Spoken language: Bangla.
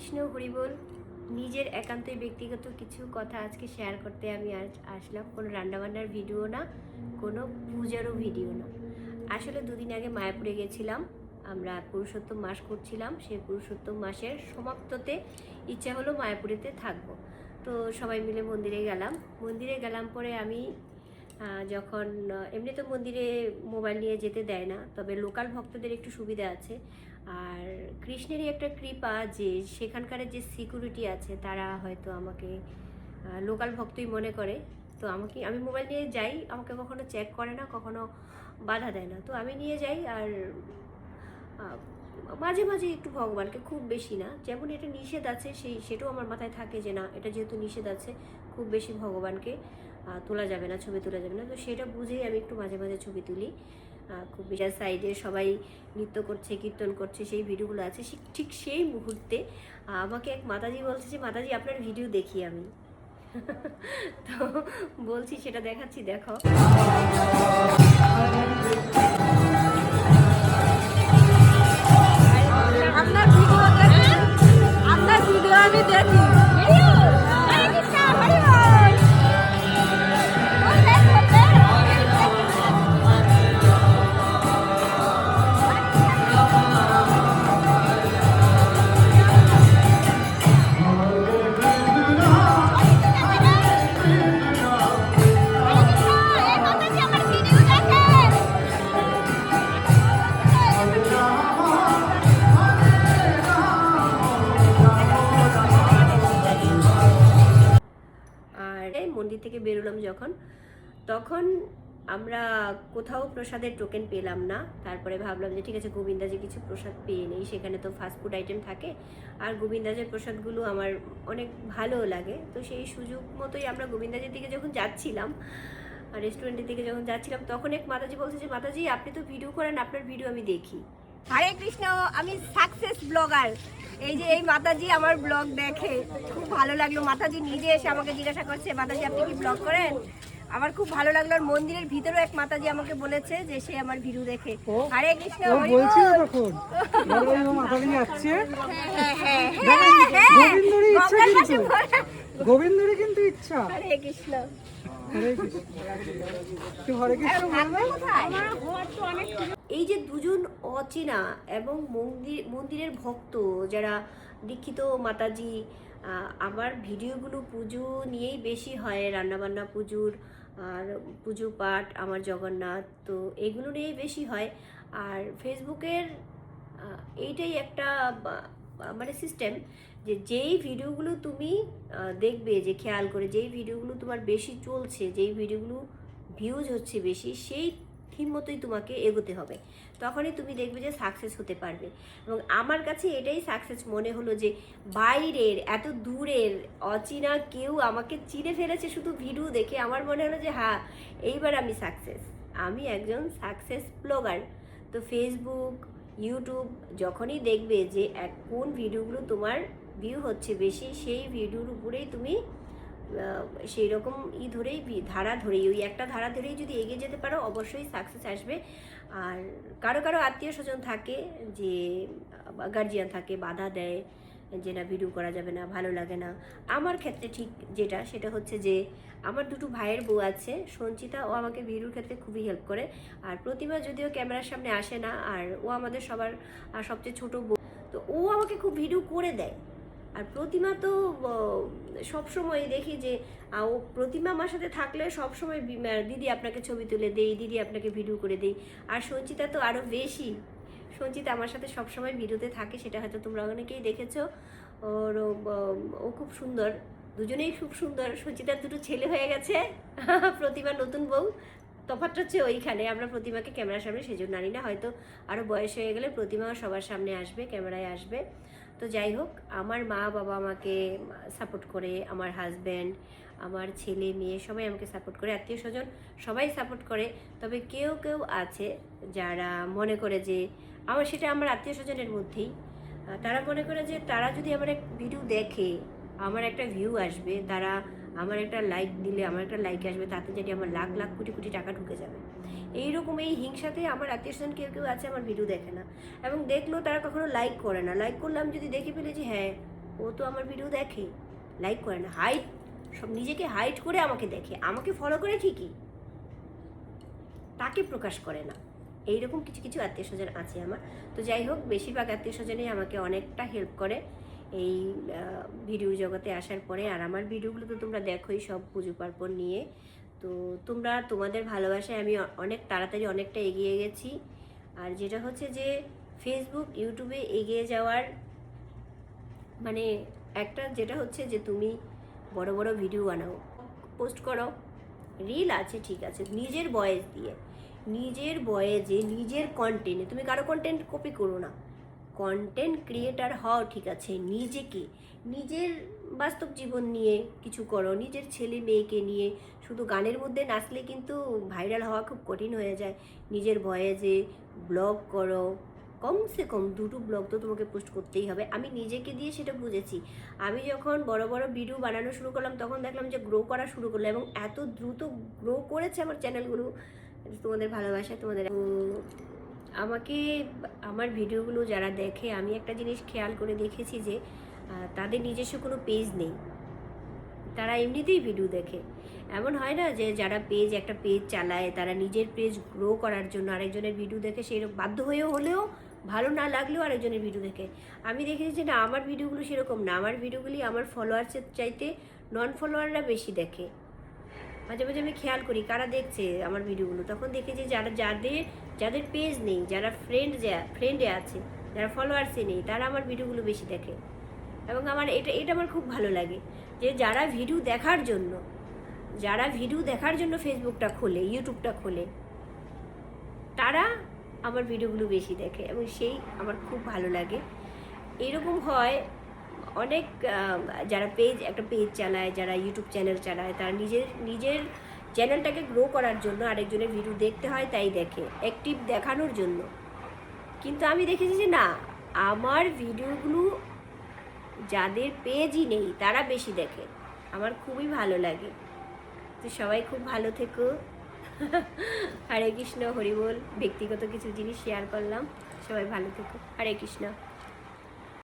কৃষ্ণ হরিবোল। নিজের একান্তই ব্যক্তিগত কিছু কথা আজকে শেয়ার করতে আমি আজ আসলাম। কোনো রান্নাবান্নার ভিডিও না, কোনো পূজারও ভিডিও না। আসলে দুদিন আগে মায়াপুরে গেছিলাম, আমরা পুরুষোত্তম মাস করছিলাম। সেই পুরুষোত্তম মাসের সমাপ্ততে ইচ্ছা হলো মায়াপুরেতে থাকবো। তো সবাই মিলে মন্দিরে গেলাম পরে আমি যখন এমনি তো মন্দিরে মোবাইল নিয়ে যেতে দেয় না, তবে লোকাল ভক্তদের একটু সুবিধা আছে। আর কৃষ্ণেরই একটা কৃপা যে সেখানকার যে সিকিউরিটি আছে তারা হয়তো আমাকে লোকাল ভক্তই মনে করে। তো আমি মোবাইল নিয়ে যাই, আমাকে কখনো চেক করে না, কখনো বাধা দেয় না। তো আমি নিয়ে যাই আর মাঝে মাঝে একটু ভগবানকে, খুব বেশি না। যেমন এটা নিষেধ আছে সেটাও আমার মাথায় থাকে যে না, এটা যেহেতু নিষেধ আছে খুব বেশি ভগবানকে তোলা যাবে না, ছবি তোলা যাবে না। তো সেটা বুঝেই আমি একটু মাঝে মাঝে ছবি তুলি। খুব বেশি সাইডে সবাই নৃত্য করছে, কীর্তন করছে, সেই ভিডিওগুলো আছে। ঠিক সেই মুহূর্তে আমাকে এক মাতাজি বলছে যে মাতাজি আপনার ভিডিও দেখি আমি। তো বলছি, সেটা দেখাচ্ছি, দেখো। আপনার ভিডিও আমি দেখি। মন্দির থেকে বেরোলাম তখন আমরা কোথাও প্রসাদের টোকেন পেলাম না। তারপরে ভাবলাম যে ঠিক আছে, গোবিন্দাজি কিছু প্রসাদ পেয়ে নেই, সেখানে তো ফাস্টফুড আইটেম থাকে। আর গোবিন্দাজের প্রসাদগুলো আমার অনেক ভালো লাগে। তো সেই সুযোগ মতোই আমরা গোবিন্দাজির দিকে যখন যাচ্ছিলাম, রেস্টুরেন্টের দিকে যখন যাচ্ছিলাম, তখন এক মাতাজি বলছে যে মাতাজি আপনি তো ভিডিও করেন, আপনার ভিডিও আমি দেখি। হরে কৃষ্ণ, আমি সাকসেস ব্লগার। এই যে এই মাতাজি আমার ব্লগ দেখে, খুব ভালো লাগলো। মাতাজি নিজে এসে আমাকে জিজ্ঞাসা করছে মাতাজি আপনি কি ব্লগ করেন। আমার খুব ভালো লাগলো। আর মন্দিরের ভিতরেও এক মাতাজি আমাকে বলেছে যে সে আমার ভিডিও দেখে। হরে কৃষ্ণ বলছিল তখন মাতাজি যাচ্ছে, গোবিন্দরই কিন্তু ইচ্ছা। হরে কৃষ্ণ। এই যে দুজন অচেনা এবং মন্দিরের ভক্ত যারা দীক্ষিত মাতাজি, আমার ভিডিওগুলো পুজো নিয়েই বেশি হয়, রান্নাবান্না পুজোর আর পুজো পাঠ আমার জগন্নাথ, তো এগুলো নিয়েই বেশি হয়। আর ফেসবুকের এইটাই একটা মানে সিস্টেম যে যেই ভিডিওগুলো তুমি দেখবে, যে খেয়াল করে যেই ভিডিওগুলো তোমার বেশি চলছে, যেই ভিডিওগুলো ভিউজ হচ্ছে বেশি, সেই থিম মতোই তোমাকে এগোতে হবে, তখনই তুমি দেখবে যে সাকসেস হতে পারবে। এবং আমার কাছে এটাই সাকসেস মনে হলো যে বাইরের এত দূরের অচেনা কেউ আমাকে চিনে ফেলেছে শুধু ভিডিও দেখে। আমার মনে হলো যে হ্যাঁ, এইবার আমি সাকসেস, আমি একজন সাকসেস ব্লগার। তো ফেসবুক, ইউটিউব যখনই দেখবে যে কোন ভিডিওগুলো তোমার ভিউ হচ্ছে বেশি, সেই ভিডিওর উপরেই তুমি সেই রকম ধারা ধরেই, ওই একটা ধারা ধরেই যদি এগিয়ে যেতে পারো, অবশ্যই সাকসেস আসবে। আর কারো কারো আত্মীয় স্বজন থাকে, যে গার্জিয়ান থাকে, বাধা দেয় যে না ভিডিও করা যাবে না, ভালো লাগে না। আমার ক্ষেত্রে ঠিক সেটা হচ্ছে যে আমার দুটো ভাইয়ের বউ আছে, সঞ্চিতা, ও আমাকে ভিডিওর ক্ষেত্রে খুবই হেল্প করে। আর প্রতিমা যদিও ক্যামেরার সামনে আসে না, আর ও আমাদের সবার সবচেয়ে ছোট বউ, তো ও আমাকে খুব ভিডিও করে দেয়। আর প্রতিমা তো সবসময় দেখি যে ও প্রতিমা আমার সাথে থাকলে সবসময় দিদি আপনাকে ছবি তুলে দেই, দিদি আপনাকে ভিডিও করে দেই। আর সঞ্চিতা তো আরও বেশি, সঞ্চিতা আমার সাথে সবসময় ভিডিওতে থাকে, সেটা হয়তো তোমরা অনেকেই দেখেছো। ও খুব সুন্দর, দুজনেই খুব সুন্দর। সঞ্চিতার দুটো ছেলে হয়ে গেছে, প্রতিমা নতুন বউ। তফাৎটা হচ্ছে ওইখানে, আমরা প্রতিমাকে ক্যামেরার সামনে সেজন্য আনি না, হয়তো আরও বয়স হয়ে গেলে প্রতিমা সবার সামনে আসবে, ক্যামেরায় আসবে। তো যাই হোক, আমার মা বাবা আমাকে সাপোর্ট করে, আমার হাজব্যান্ড, আমার ছেলে মেয়ে সবাই আমাকে সাপোর্ট করে, আত্মীয় স্বজন সবাই সাপোর্ট করে। তবে কেউ কেউ আছে যারা মনে করে যে সেটা আমার আত্মীয় স্বজনের মধ্যেই, তারা মনে করে যে তারা যদি আমার এক ভিডিও দেখে, আমার একটা ভিউ আসবে, তারা আমার একটা লাইক দিলে আমার একটা লাইক আসবে, তাতে যদি আমার লাখ লাখ কোটি কোটি টাকা ঢুকে যাবে। এইরকম এই হিংসাতে আমার আত্মীয় স্বজন কেউ কেউ আছে আমার ভিডিও দেখে না, এবং দেখলেও তারা কখনো লাইক করে না। লাইক করলে আমি যদি দেখে ফেলি যে হ্যাঁ ও তো আমার ভিডিও দেখে, লাইক করে না, হাইট সব নিজেকে হাইট করে আমাকে দেখে, আমাকে ফলো করে ঠিকই, তাকে প্রকাশ করে না। এইরকম কিছু কিছু আত্মীয় স্বজন আছে আমার। তো যাই হোক, বেশিরভাগ আত্মীয় স্বজনই আমাকে অনেকটা হেল্প করে এই ভিডিও জগতে আসার পরে। আর আমার ভিডিওগুলো তো তোমরা দেখোই সব পুজো পার্বণ নিয়ে। তো তোমরা তোমাদের ভালোবাসায় আমি অনেক তাড়াতাড়ি অনেকটা এগিয়ে গেছি। আর যেটা হচ্ছে যে ফেসবুক ইউটিউবে এগিয়ে যাওয়ার মানে একটা যেটা হচ্ছে যে তুমি বড় বড় ভিডিও বানাও, পোস্ট করো, রিল আছে ঠিক আছে, নিজের ভয়েস দিয়ে, নিজের ভয়েসে, নিজের কন্টেন্টে, তুমি কারো কন্টেন্ট কপি করো না, কন্টেন্ট ক্রিয়েটার হও ঠিক আছে, নিজেকে, নিজের বাস্তব জীবন নিয়ে কিছু করো, নিজের ছেলে মেয়েকে নিয়ে। শুধু গানের মধ্যে নাচলে কিন্তু ভাইরাল হওয়া খুব কঠিন হয়ে যায়। নিজের ভয়েসে ব্লগ করো, কমসে কম 2টো ব্লগ তো তোমাকে পোস্ট করতেই হবে। আমি নিজেকে দিয়ে সেটা বুঝেছি। আমি যখন বড় বড় ভিডিও বানানো শুরু করলাম তখন দেখলাম যে গ্রো করা শুরু করলো, এবং এত দ্রুত গ্রো করেছে আমার চ্যানেলগুলো তোমাদের ভালোবাসায়। তোমাদের আমাকে, আমার ভিডিওগুলো যারা দেখে, আমি একটা জিনিস খেয়াল করে দেখেছি যে তাদের নিজস্ব কোনো পেজ নেই, তারা এমনিতেই ভিডিও দেখে। এমন হয় না যে যারা একটা পেজ চালায় তারা নিজের পেজ গ্রো করার জন্য আরেকজনের ভিডিও দেখে সেই বাধ্য হলেও ভালো না লাগলেও আরেকজনের ভিডিও দেখে। আমি দেখেছি যে না, আমার ভিডিওগুলো সেরকম না, আমার ভিডিওগুলি আমার ফলোয়ার্সের চাইতে নন ফলোয়াররা বেশি দেখে। মাঝে মাঝে আমি খেয়াল করি কারা দেখছে আমার ভিডিওগুলো, তখন দেখি যে যাদের পেজ নেই, যারা ফ্রেন্ডে আছে, যারা ফলোয়ার্সে নেই, তারা আমার ভিডিওগুলো বেশি দেখে। এবং আমার এটা আমার খুব ভালো লাগে যে যারা ভিডিও দেখার জন্য ফেসবুকটা খোলে, ইউটিউবটা খোলে, তারা আমার ভিডিওগুলো বেশি দেখে, এবং সেই আমার খুব ভালো লাগে। এরকম হয় অনেক যারা একটা পেজ চালায়, যারা ইউটিউব চ্যানেল চালায়, তারা নিজের চ্যানেলটাকে গ্রো করার জন্য আরেকজনের ভিডিও দেখতে হয়, তাই দেখে, অ্যাক্টিভ দেখানোর জন্য। কিন্তু আমি দেখেছি যে না, আমার ভিডিওগুলো যাদের পেজই নেই তারা বেশি দেখে, আমার খুবই ভালো লাগে। তো সবাই খুব ভালো থেকো। হরে কৃষ্ণ, হরি বল। ব্যক্তিগত কিছু জিনিস শেয়ার করলাম, সবাই ভালো থেকো। হরে কৃষ্ণ।